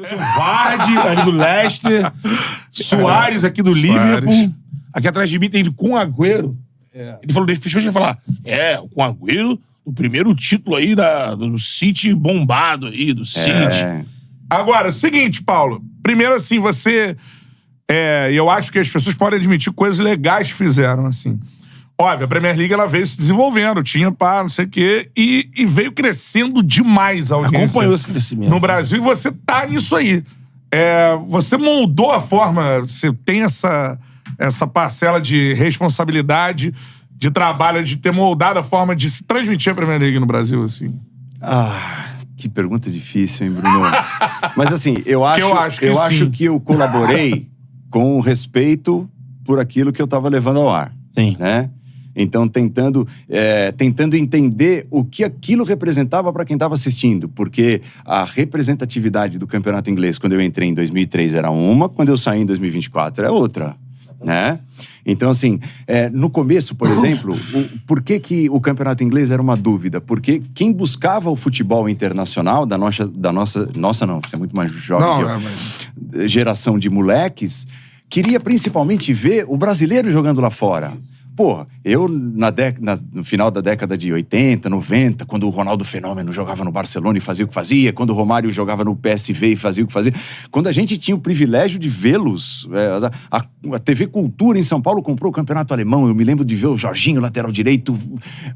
Vardy, ali do Leicester. Soares aqui do Liverpool. Aqui atrás de mim tem Kun Agüero. Ele falou, fechou de falar. O Kun Agüero, o primeiro título aí do City bombado aí, do City. Agora, o seguinte, Paulo. Primeiro, assim, você... eu acho que as pessoas podem admitir coisas legais que fizeram, assim. Óbvio, a Premier League, ela veio se desenvolvendo, tinha não sei o quê, e veio crescendo demais a audiência. Acompanhou esse crescimento. No Brasil, e você tá nisso aí. Você moldou a forma, você tem essa parcela de responsabilidade, de trabalho, de ter moldado a forma de se transmitir a Premier League no Brasil, assim. Que pergunta difícil, hein, Bruno? Mas assim, eu acho que eu colaborei com respeito por aquilo que eu tava levando ao ar. Sim. Né? Então, tentando entender o que aquilo representava para quem estava assistindo. Porque a representatividade do campeonato inglês, quando eu entrei em 2003, era uma, quando eu saí em 2024, é outra. Né? Então, assim, no começo, por exemplo, por que o campeonato inglês era uma dúvida? Porque quem buscava o futebol internacional, da nossa não, você é muito mais jovem que eu, geração de moleques, queria principalmente ver o brasileiro jogando lá fora. Pô, eu no final da década de 80, 90, quando o Ronaldo Fenômeno jogava no Barcelona e fazia o que fazia, quando o Romário jogava no PSV e fazia o que fazia, quando a gente tinha o privilégio de vê-los, a TV Cultura em São Paulo comprou o campeonato alemão, eu me lembro de ver o Jorginho, lateral direito,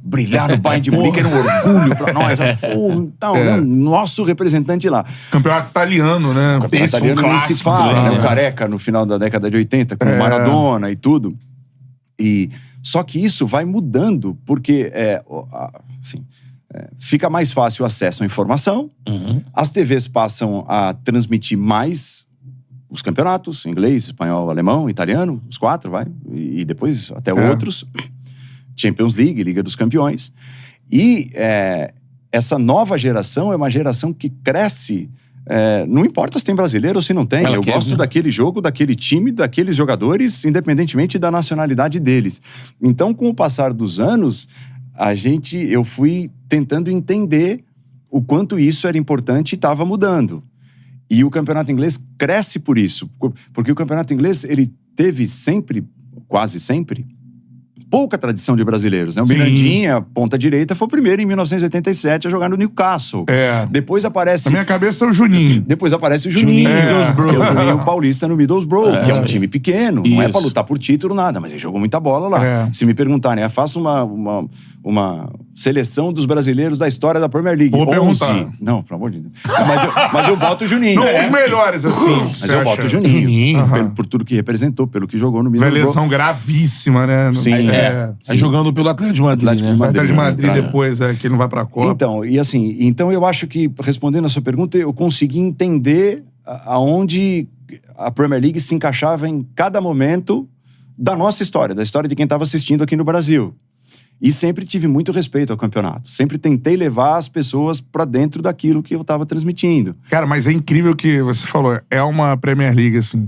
brilhar no Bayern de Munique, era um orgulho pra nós. Nosso representante lá. Campeonato italiano, né? O campeonato italiano nem se fala, né? O Careca, no final da década de 80, com o Maradona e tudo. Só que isso vai mudando, porque fica mais fácil o acesso à informação, as TVs passam a transmitir mais os campeonatos, inglês, espanhol, alemão, italiano, os 4, e depois até outros, Champions League, Liga dos Campeões, e essa nova geração é uma geração que cresce. Não importa se tem brasileiro ou se não tem. Eu gosto daquele jogo, daquele time, daqueles jogadores, independentemente da nacionalidade deles. Então, com o passar dos anos, eu fui tentando entender o quanto isso era importante e estava mudando. E o campeonato inglês cresce por isso. Porque o campeonato inglês, ele teve sempre, quase sempre, pouca tradição de brasileiros, né? O Mirandinha, ponta direita, foi o primeiro em 1987 a jogar no Newcastle. Depois aparece... Na minha cabeça é o Juninho. Depois aparece o Juninho. Que é o Juninho Paulista no Middlesbrough, que é um time pequeno, não é pra lutar por título, nada, mas ele jogou muita bola lá. Se me perguntarem, faça uma seleção dos brasileiros da história da Premier League. Vou perguntar. Não, pelo amor de Deus. Mas eu boto o Juninho. Não, os melhores, assim. Mas eu boto o Juninho. Por tudo que representou, pelo que jogou no Middlesbrough. Uma lesão gravíssima, né? Sim. Aí jogando pelo Atlético de Madrid, né? O Atlético de Madrid depois, que ele não vai pra Copa. Então eu acho que, respondendo a sua pergunta, eu consegui entender aonde a Premier League se encaixava em cada momento da nossa história, da história de quem estava assistindo aqui no Brasil. E sempre tive muito respeito ao campeonato. Sempre tentei levar as pessoas pra dentro daquilo que eu estava transmitindo. Cara, mas é incrível o que você falou. É uma Premier League, assim...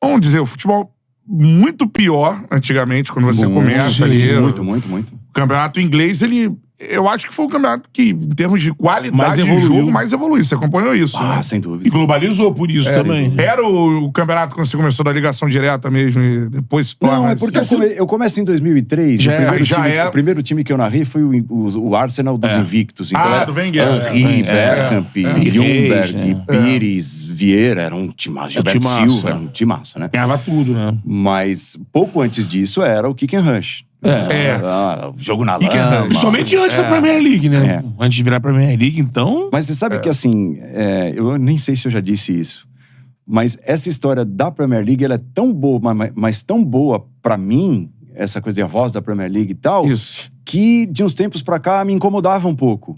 Vamos dizer, o futebol muito pior antigamente, quando você começa ali. Muito. O campeonato inglês, eu acho que foi o campeonato que, em termos de qualidade de jogo, mais evoluiu. Você acompanhou isso, né? Sem dúvida. E globalizou por isso também. Era o campeonato quando você começou da ligação direta mesmo e depois se torna... Não, é porque eu começo em 2003. O primeiro time que eu narrei foi o Arsenal dos Invictos. Então do Wenger. Henry, Bergkamp, Ljungberg, Pires, Vieira. Era um timaço. Gilberto Silva, era um timaço, né? Ganhava tudo, né? Mas pouco antes disso era o Kick and Rush. Jogo na lama. Principalmente antes da Premier League, né? Antes de virar Premier League, então... Mas você sabe que, assim, eu nem sei se eu já disse isso, mas essa história da Premier League, ela é tão boa, mas tão boa pra mim, essa coisa de a voz da Premier League e tal, que de uns tempos pra cá me incomodava um pouco.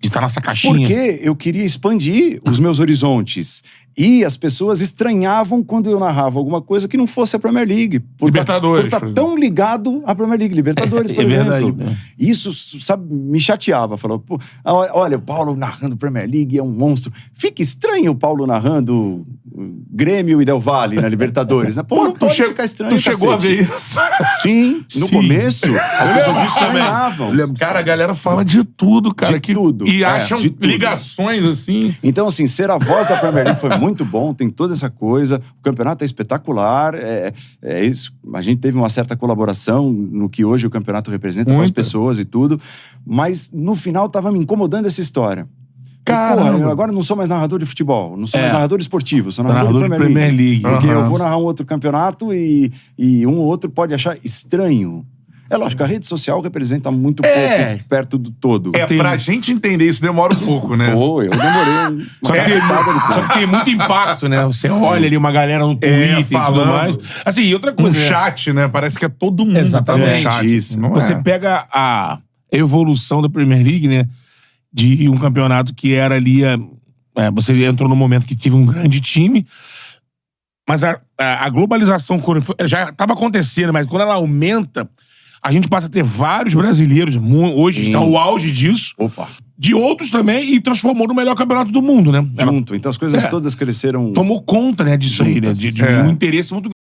De estar nessa caixinha. Porque eu queria expandir os meus horizontes. E as pessoas estranhavam quando eu narrava alguma coisa que não fosse a Premier League. Libertadores. Por estar tão ligado à Premier League. Libertadores, por exemplo. Verdade. Isso, sabe, me chateava. Falava, olha, o Paulo narrando Premier League é um monstro. Fica estranho o Paulo narrando Grêmio e Del Valle na Libertadores. Né? Pô, não pode ficar estranho, Tu chegou a cacete. ver isso? Sim, no começo, as pessoas estranhavam. Cara, a galera fala de tudo, cara. De tudo. E acham de tudo. ligações, assim. Então, assim, ser a voz da Premier League foi muito bom, tem toda essa coisa. O campeonato é espetacular. É isso. A gente teve uma certa colaboração no que hoje o campeonato representa com as pessoas e tudo. Mas, no final, tava me incomodando essa história. Caramba. Porra, eu agora não sou mais narrador de futebol, não sou mais narrador esportivo, sou narrador Narrador de Premier League. Porque eu vou narrar um outro campeonato e um ou outro pode achar estranho. É lógico, a rede social representa muito pouco perto do todo. Pra gente entender isso demora um pouco, né? Pô, eu demorei. Só que tem muito impacto, né? Você olha ali uma galera no Twitter e tudo falando. mais. Assim, e outra Um coisa. chat, né? Parece que é todo mundo Exatamente. tá no chat. Isso. Assim, não Você é. pega a evolução da Premier League, né? De um campeonato que era ali. Você entrou num momento que teve um grande time, mas a globalização já estava acontecendo, mas quando ela aumenta, a gente passa a ter vários brasileiros. Hoje está o auge disso. Opa. De outros também, e transformou no melhor campeonato do mundo, né? Junto. Então as coisas todas cresceram. Tomou conta, né, disso aí, né? De um interesse muito